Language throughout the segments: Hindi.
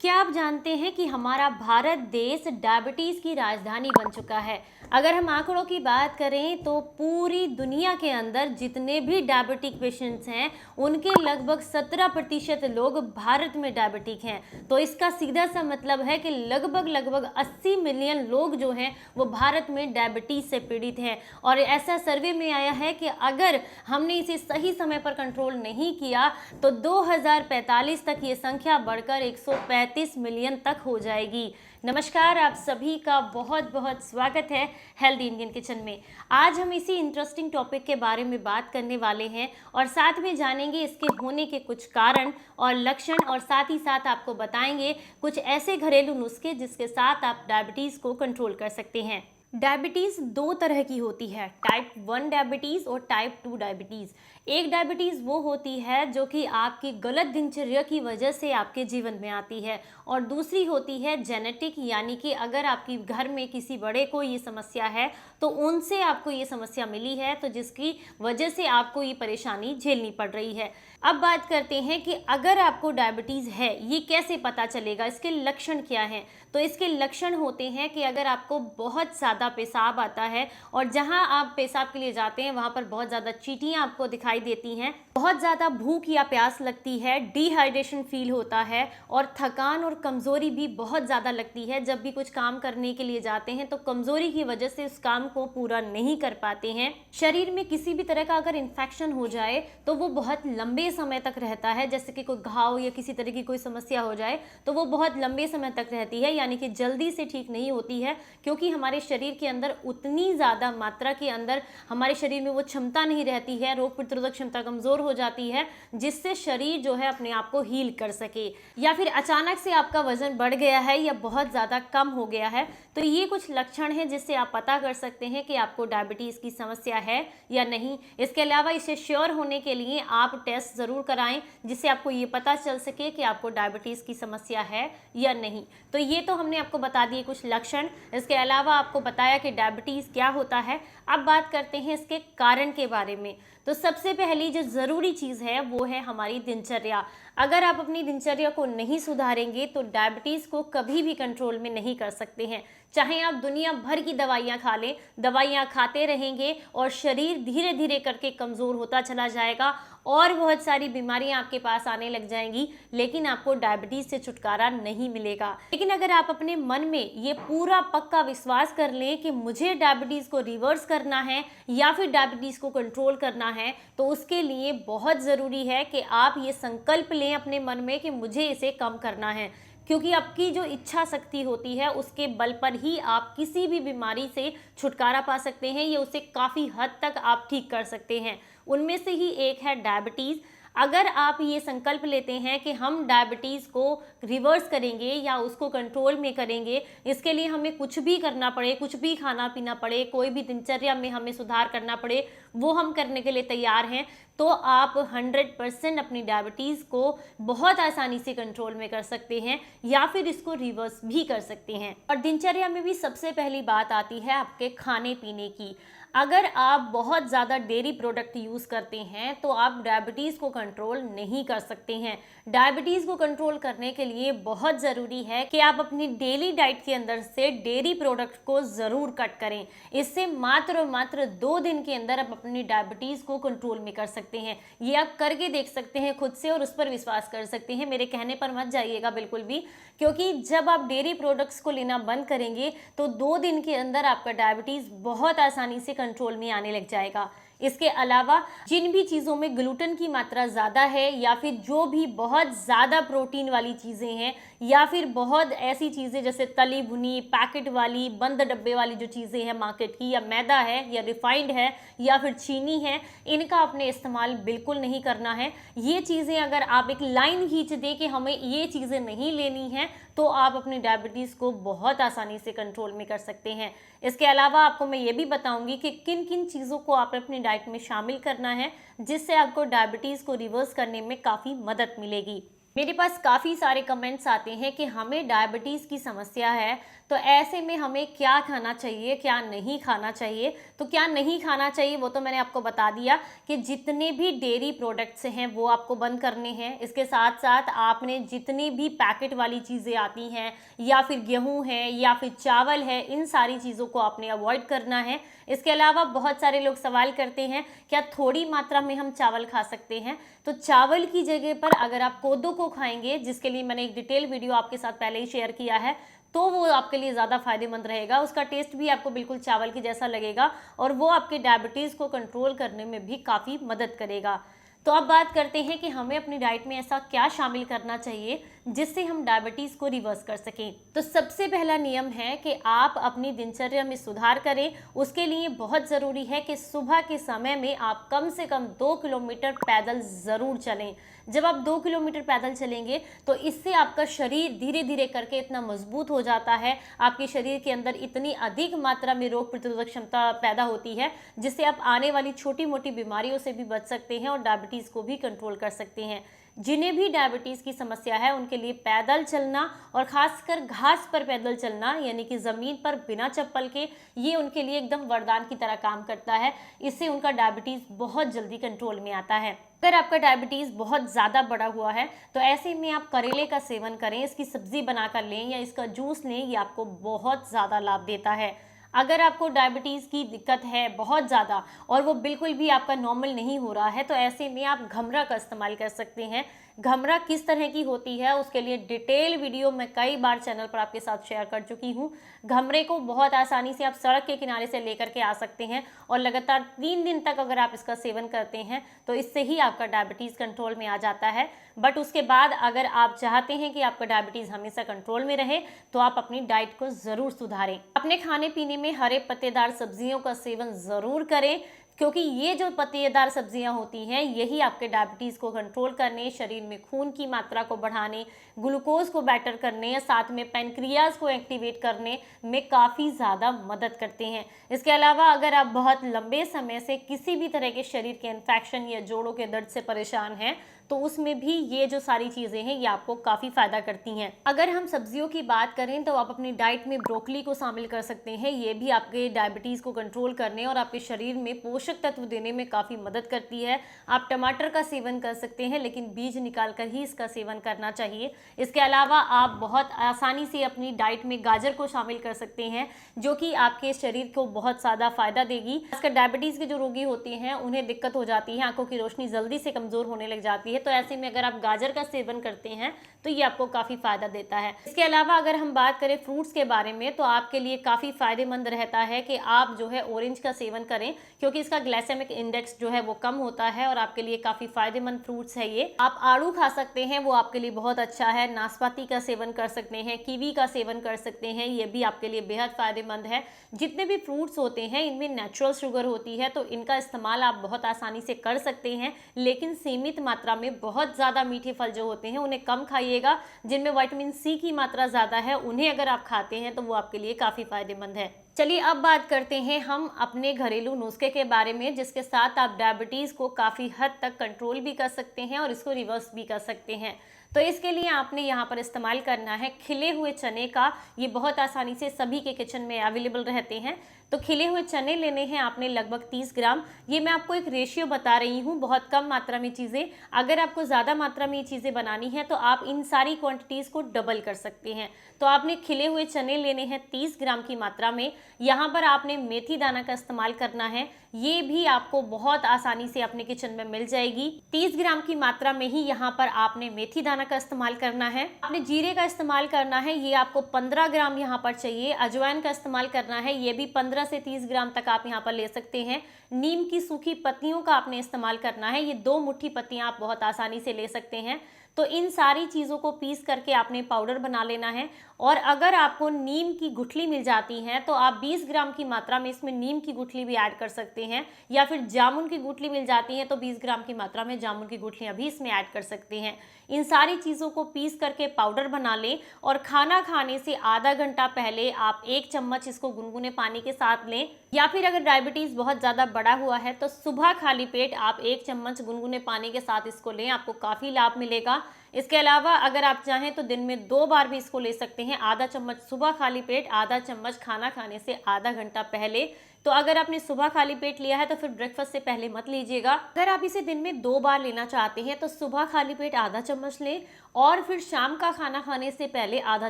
क्या आप जानते हैं कि हमारा भारत देश डायबिटीज़ की राजधानी बन चुका है। अगर हम आंकड़ों की बात करें तो पूरी दुनिया के अंदर जितने भी डायबिटिक पेशेंट्स हैं उनके लगभग 17% लोग भारत में डायबिटिक हैं। तो इसका सीधा सा मतलब है कि लगभग 80 मिलियन लोग जो हैं वो भारत में डायबिटीज़ से पीड़ित हैं। और ऐसा सर्वे में आया है कि अगर हमने इसे सही समय पर कंट्रोल नहीं किया तो 2045 तक ये संख्या बढ़कर 135 मिलियन तक हो जाएगी। नमस्कार, आप सभी का बहुत बहुत स्वागत है हेल्दी इंडियन किचन में। आज हम इसी इंटरेस्टिंग टॉपिक के बारे में बात करने वाले हैं और साथ में जानेंगे इसके होने के कुछ कारण और लक्षण, और साथ ही साथ आपको बताएंगे कुछ ऐसे घरेलू नुस्खे जिसके साथ आप डायबिटीज़ को कंट्रोल कर सकते हैं। डायबिटीज़ दो तरह की होती है, टाइप 1 डायबिटीज़ और टाइप 2 डायबिटीज़। एक डायबिटीज़ वो होती है जो कि आपकी गलत दिनचर्या की वजह से आपके जीवन में आती है, और दूसरी होती है जेनेटिक, यानी कि अगर आपके घर में किसी बड़े को ये समस्या है तो उनसे आपको ये समस्या मिली है, तो जिसकी वजह से आपको ये परेशानी झेलनी पड़ रही है। अब बात करते हैं कि अगर आपको डायबिटीज़ है ये कैसे पता चलेगा, इसके लक्षण क्या हैं। तो इसके लक्षण होते हैं कि अगर आपको बहुत ज़्यादा पेशाब आता है और जहां आप पेशाब के लिए जाते हैं वहां पर बहुत ज़्यादा चींटियां आपको दिखाई देती हैं, बहुत ज़्यादा भूख या प्यास लगती है, डिहाइड्रेशन फील होता है और थकान और कमज़ोरी भी बहुत ज़्यादा लगती है। जब भी कुछ काम करने के लिए जाते हैं तो कमज़ोरी की वजह से उस काम को पूरा नहीं कर पाते हैं। शरीर में किसी भी तरह का अगर इन्फेक्शन हो जाए तो वो बहुत लंबे समय तक रहता है, जैसे कि कोई घाव या किसी तरह की कोई समस्या हो जाए तो वो बहुत लंबे समय तक रहती है, यानी कि जल्दी से ठीक नहीं होती है, क्योंकि हमारे शरीर के अंदर उतनी ज़्यादा मात्रा के अंदर हमारे शरीर में वो क्षमता नहीं रहती है, रोग प्रतिरोधक क्षमता कमज़ोर हो जाती है जिससे शरीर जो है अपने आप को हील कर सके। या फिर अचानक से आपका वजन बढ़ गया है या बहुत ज़्यादा कम हो गया है, तो ये कुछ लक्षण हैं जिससे आप पता कर सकते हैं कि आपको डायबिटीज़ की समस्या है या नहीं। इसके अलावा इसे श्योर होने के लिए आप टेस्ट ज़रूर कराएं जिससे आपको ये पता चल सके कि आपको डायबिटीज़ की समस्या है या नहीं। तो ये तो हमने आपको बता दिए कुछ लक्षण, इसके अलावा आपको बताया कि डायबिटीज़ क्या होता है। अब बात करते हैं इसके कारण के बारे में। तो सबसे पहली जो ज़रूरी चीज़ है वो है हमारी दिनचर्या। अगर आप अपनी दिनचर्या को नहीं सुधारेंगे तो डायबिटीज़ को कभी भी कंट्रोल में नहीं कर सकते हैं। चाहे आप दुनिया भर की दवाइयाँ खा लें, दवाइयाँ खाते रहेंगे और शरीर धीरे धीरे करके कमज़ोर होता चला जाएगा और बहुत सारी बीमारियां आपके पास आने लग जाएंगी, लेकिन आपको डायबिटीज़ से छुटकारा नहीं मिलेगा। लेकिन अगर आप अपने मन में ये पूरा पक्का विश्वास कर लें कि मुझे डायबिटीज़ को रिवर्स करना है या फिर डायबिटीज़ को कंट्रोल करना है, तो उसके लिए बहुत ज़रूरी है कि आप ये संकल्प लें अपने मन में कि मुझे इसे कम करना है, क्योंकि आपकी जो इच्छा शक्ति होती है उसके बल पर ही आप किसी भी बीमारी से छुटकारा पा सकते हैं, या उसे काफ़ी हद तक आप ठीक कर सकते हैं। उनमें से ही एक है डायबिटीज़। अगर आप ये संकल्प लेते हैं कि हम डायबिटीज़ को रिवर्स करेंगे या उसको कंट्रोल में करेंगे, इसके लिए हमें कुछ भी करना पड़े, कुछ भी खाना पीना पड़े, कोई भी दिनचर्या में हमें सुधार करना पड़े, वो हम करने के लिए तैयार हैं, तो आप 100% अपनी डायबिटीज़ को बहुत आसानी से कंट्रोल में कर सकते हैं या फिर इसको रिवर्स भी कर सकते हैं। और दिनचर्या में भी सबसे पहली बात आती है आपके खाने पीने की। अगर आप बहुत ज़्यादा डेयरी प्रोडक्ट यूज़ करते हैं तो आप डायबिटीज़ को कंट्रोल नहीं कर सकते हैं। डायबिटीज़ को कंट्रोल करने के लिए बहुत ज़रूरी है कि आप अपनी डेली डाइट के अंदर से डेयरी प्रोडक्ट को ज़रूर कट करें। इससे मात्र 2 दिन के अंदर आप अपनी डायबिटीज़ को कंट्रोल में कर सकते हैं। ये आप करके देख सकते हैं खुद से और उस पर विश्वास कर सकते हैं। मेरे कहने पर मत जाइएगा बिल्कुल भी, क्योंकि जब आप डेयरी प्रोडक्ट्स को लेना बंद करेंगे तो 2 दिन के अंदर आपका डायबिटीज़ बहुत आसानी से कंट्रोल में आने लग जाएगा। इसके अलावा जिन भी चीज़ों में ग्लूटेन की मात्रा ज़्यादा है या फिर जो भी बहुत ज़्यादा प्रोटीन वाली चीज़ें हैं या फिर बहुत ऐसी चीज़ें जैसे तली भुनी पैकेट वाली बंद डब्बे वाली जो चीज़ें हैं मार्केट की, या मैदा है या रिफाइंड है या फिर चीनी है, इनका आपने इस्तेमाल बिल्कुल नहीं करना है। ये चीज़ें अगर आप एक लाइन खींच दें कि हमें ये चीज़ें नहीं लेनी हैं, तो आप अपनी डायबिटीज़ को बहुत आसानी से कंट्रोल में कर सकते हैं। इसके अलावा आपको मैं ये भी बताऊंगी कि किन किन चीज़ों को आप अपनी डाइट में शामिल करना है जिससे आपको डायबिटीज़ को रिवर्स करने में काफ़ी मदद मिलेगी। मेरे पास काफ़ी सारे कमेंट्स आते हैं कि हमें डायबिटीज़ की समस्या है, तो ऐसे में हमें क्या खाना चाहिए, क्या नहीं खाना चाहिए। तो क्या नहीं खाना चाहिए वो तो मैंने आपको बता दिया कि जितने भी डेयरी प्रोडक्ट्स हैं वो आपको बंद करने हैं। इसके साथ साथ आपने जितनी भी पैकेट वाली चीज़ें आती हैं या फिर गेहूँ है या फिर चावल है, इन सारी चीज़ों को आपने अवॉइड करना है। इसके अलावा बहुत सारे लोग सवाल करते हैं क्या थोड़ी मात्रा में हम चावल खा सकते हैं। तो चावल की जगह पर अगर आप कोदो को खाएंगे, जिसके लिए मैंने एक डिटेल वीडियो आपके साथ पहले ही शेयर किया है, तो वो आपके लिए ज़्यादा फायदेमंद रहेगा। उसका टेस्ट भी आपको बिल्कुल चावल की जैसा लगेगा और वो आपके डायबिटीज़ को कंट्रोल करने में भी काफ़ी मदद करेगा। तो अब बात करते हैं कि हमें अपनी डाइट में ऐसा क्या शामिल करना चाहिए जिससे हम डायबिटीज़ को रिवर्स कर सकें। तो सबसे पहला नियम है कि आप अपनी दिनचर्या में सुधार करें। उसके लिए बहुत ज़रूरी है कि सुबह के समय में आप कम से कम 2 किलोमीटर पैदल ज़रूर चलें। जब आप 2 किलोमीटर पैदल चलेंगे तो इससे आपका शरीर धीरे धीरे करके इतना मजबूत हो जाता है, आपके शरीर के अंदर इतनी अधिक मात्रा में रोग प्रतिरोधक क्षमता पैदा होती है, जिससे आप आने वाली छोटी मोटी बीमारियों से भी बच सकते हैं और डायबिटीज़ को भी कंट्रोल कर सकते हैं। जिन्हें भी डायबिटीज़ की समस्या है उनके लिए पैदल चलना और ख़ासकर घास पर पैदल चलना, यानी कि ज़मीन पर बिना चप्पल के, ये उनके लिए एकदम वरदान की तरह काम करता है। इससे उनका डायबिटीज़ बहुत जल्दी कंट्रोल में आता है। अगर आपका डायबिटीज़ बहुत ज़्यादा बढ़ा हुआ है तो ऐसे में आप करेले का सेवन करें, इसकी सब्ज़ी बनाकर लें या इसका जूस लें, ये आपको बहुत ज़्यादा लाभ देता है। अगर आपको डायबिटीज़ की दिक्कत है बहुत ज़्यादा और वो बिल्कुल भी आपका नॉर्मल नहीं हो रहा है, तो ऐसे में आप घमरा का इस्तेमाल कर सकते हैं। घमरा किस तरह की होती है उसके लिए डिटेल वीडियो मैं कई बार चैनल पर आपके साथ शेयर कर चुकी हूँ। घमरे को बहुत आसानी से आप सड़क के किनारे से लेकर के आ सकते हैं और लगातार 3 दिन तक अगर आप इसका सेवन करते हैं तो इससे ही आपका डायबिटीज़ कंट्रोल में आ जाता है। बट उसके बाद अगर आप चाहते हैं कि आपका डायबिटीज़ हमेशा कंट्रोल में रहे तो आप अपनी डाइट को ज़रूर सुधारें। अपने खाने पीने में हरे पत्तेदार सब्जियों का सेवन ज़रूर करें, क्योंकि ये जो पत्तेदार सब्जियां होती हैं यही आपके डायबिटीज़ को कंट्रोल करने, शरीर में खून की मात्रा को बढ़ाने, ग्लूकोज को बेटर करने या साथ में पैनक्रियाज को एक्टिवेट करने में काफ़ी ज़्यादा मदद करते हैं। इसके अलावा अगर आप बहुत लंबे समय से किसी भी तरह के शरीर के इन्फेक्शन या जोड़ों के दर्द से परेशान हैं तो उसमें भी ये जो सारी चीज़ें हैं ये आपको काफ़ी फ़ायदा करती हैं। अगर हम सब्जियों की बात करें तो आप अपनी डाइट में ब्रोकली को शामिल कर सकते हैं। ये भी आपके डायबिटीज़ को कंट्रोल करने और आपके शरीर में पोषक तत्व देने में काफ़ी मदद करती है। आप टमाटर का सेवन कर सकते हैं लेकिन बीज निकाल कर ही इसका सेवन करना चाहिए। इसके अलावा आप बहुत आसानी से अपनी डाइट में गाजर को शामिल कर सकते हैं, जो कि आपके शरीर को बहुत ज़्यादा फ़ायदा देगी। खासकर डायबिटीज़ के जो रोगी होते हैं उन्हें दिक्कत हो जाती है, आंखों की रोशनी जल्दी से कमज़ोर होने लग जाती है, तो ऐसे में अगर आप गाजर का सेवन करते हैं तो ये आपको काफ़ी फ़ायदा देता है। इसके अलावा अगर हम बात करें फ्रूट्स के बारे में तो आपके लिए काफ़ी फ़ायदेमंद रहता है कि आप जो है ऑरेंज का सेवन करें, क्योंकि इसका ग्लाइसेमिक इंडेक्स जो है वो कम होता है और आपके लिए काफ़ी फ़ायदेमंद फ्रूट्स है ये। आप आड़ू खा सकते हैं, वो आपके लिए बहुत अच्छा है। नाशपाती का सेवन कर सकते हैं, कीवी का सेवन कर सकते हैं, ये भी आपके लिए बेहद फ़ायदेमंद है। जितने भी फ्रूट्स होते हैं इनमें नेचुरल शुगर होती है तो इनका इस्तेमाल आप बहुत आसानी से कर सकते हैं, लेकिन सीमित मात्रा में। बहुत ज़्यादा मीठे फल जो होते हैं उन्हें कम खाइएगा। जिनमें विटामिन सी की मात्रा ज़्यादा है उन्हें अगर आप खाते हैं तो वो आपके लिए काफ़ी फ़ायदेमंद है। चलिए अब बात करते हैं हम अपने घरेलू नुस्खे के बारे में, जिसके साथ आप डायबिटीज़ को काफ़ी हद तक कंट्रोल भी कर सकते हैं और इसको रिवर्स भी कर सकते हैं। तो इसके लिए आपने यहाँ पर इस्तेमाल करना है खिले हुए चने का। ये बहुत आसानी से सभी के किचन में अवेलेबल रहते हैं। तो खिले हुए चने लेने हैं आपने लगभग 30 ग्राम। ये मैं आपको एक रेशियो बता रही हूँ, बहुत कम मात्रा में चीज़ें। अगर आपको ज़्यादा मात्रा में ये चीज़ें बनानी है तो आप इन सारी क्वांटिटीज़ को डबल कर सकते हैं। तो आपने खिले हुए चने लेने हैं 30 ग्राम की मात्रा में। यहाँ पर आपने मेथी दाना का इस्तेमाल करना है, ये भी आपको बहुत आसानी से अपने किचन में मिल जाएगी। 30 ग्राम की मात्रा में ही यहाँ पर आपने मेथी दाना का इस्तेमाल करना है। आपने जीरे का इस्तेमाल करना है, ये आपको 15 ग्राम यहाँ पर चाहिए। अजवाइन का इस्तेमाल करना है, ये भी 15 से 30 ग्राम तक आप यहाँ पर ले सकते हैं। नीम की सूखी पत्तियों का आपने इस्तेमाल करना है, ये 2 मुट्ठी पत्तियाँ आप बहुत आसानी से ले सकते हैं। तो इन सारी चीज़ों को पीस करके आपने पाउडर बना लेना है। और अगर आपको नीम की गुठली मिल जाती है तो आप 20 ग्राम की मात्रा में इसमें नीम की गुठली भी ऐड कर सकते हैं, या फिर जामुन की गुठली मिल जाती है तो 20 ग्राम की मात्रा में जामुन की गुठलियाँ भी इसमें ऐड कर सकते हैं। इन सारी चीज़ों को पीस करके पाउडर बना लें और खाना खाने से आधा घंटा पहले आप 1 चम्मच इसको गुनगुने पानी के साथ लें, या फिर अगर डायबिटीज़ बहुत ज़्यादा बढ़ा हुआ है तो सुबह खाली पेट आप 1 चम्मच गुनगुने पानी के साथ इसको लें, आपको काफ़ी लाभ मिलेगा। इसके अलावा अगर आप चाहें तो दिन में 2 बार भी इसको ले सकते हैं। आधा चम्मच सुबह खाली पेट, आधा चम्मच खाना खाने से आधा घंटा पहले। तो अगर आपने सुबह खाली पेट लिया है तो फिर ब्रेकफास्ट से पहले मत लीजिएगा। अगर आप इसे दिन में 2 बार लेना चाहते हैं तो सुबह खाली पेट आधा चम्मच लें और फिर शाम का खाना खाने से पहले आधा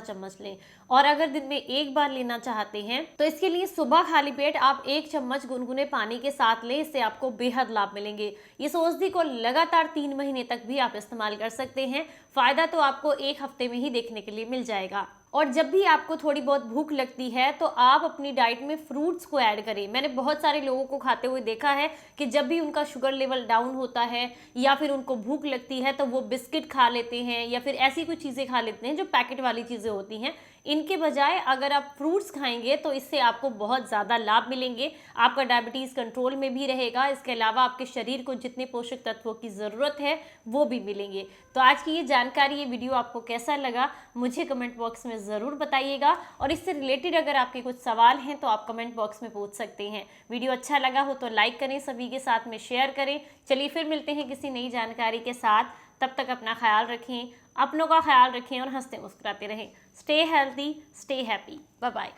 चम्मच लें। और अगर दिन में 1 बार लेना चाहते हैं तो इसके लिए सुबह खाली पेट आप 1 चम्मच गुनगुने पानी के साथ लें। इससे आपको बेहद लाभ मिलेंगे। इस औषधि को लगातार 3 महीने तक भी आप इस्तेमाल कर सकते हैं। फायदा तो आपको 1 हफ्ते में ही देखने के लिए मिल जाएगा। और जब भी आपको थोड़ी बहुत भूख लगती है तो आप अपनी डाइट में फ्रूट्स को ऐड करें। मैंने बहुत सारे लोगों को खाते हुए देखा है कि जब भी उनका शुगर लेवल डाउन होता है या फिर उनको भूख लगती है तो वो बिस्किट खा लेते हैं या फिर ऐसी कुछ चीज़ें खा लेते हैं जो पैकेट वाली चीज़ें होती हैं। इनके बजाय अगर आप फ्रूट्स खाएंगे तो इससे आपको बहुत ज़्यादा लाभ मिलेंगे। आपका डायबिटीज़ कंट्रोल में भी रहेगा। इसके अलावा आपके शरीर को जितने पोषक तत्वों की ज़रूरत है वो भी मिलेंगे। तो आज की ये जानकारी, ये वीडियो आपको कैसा लगा मुझे कमेंट बॉक्स में ज़रूर बताइएगा। और इससे रिलेटेड अगर आपके कुछ सवाल हैं तो आप कमेंट बॉक्स में पूछ सकते हैं। वीडियो अच्छा लगा हो तो लाइक करें, सभी के साथ में शेयर करें। चलिए फिर मिलते हैं किसी नई जानकारी के साथ। तब तक अपना ख्याल रखें, अपनों का ख्याल रखें और हंसते मुस्कुराते रहें। Stay healthy, stay happy. Bye bye.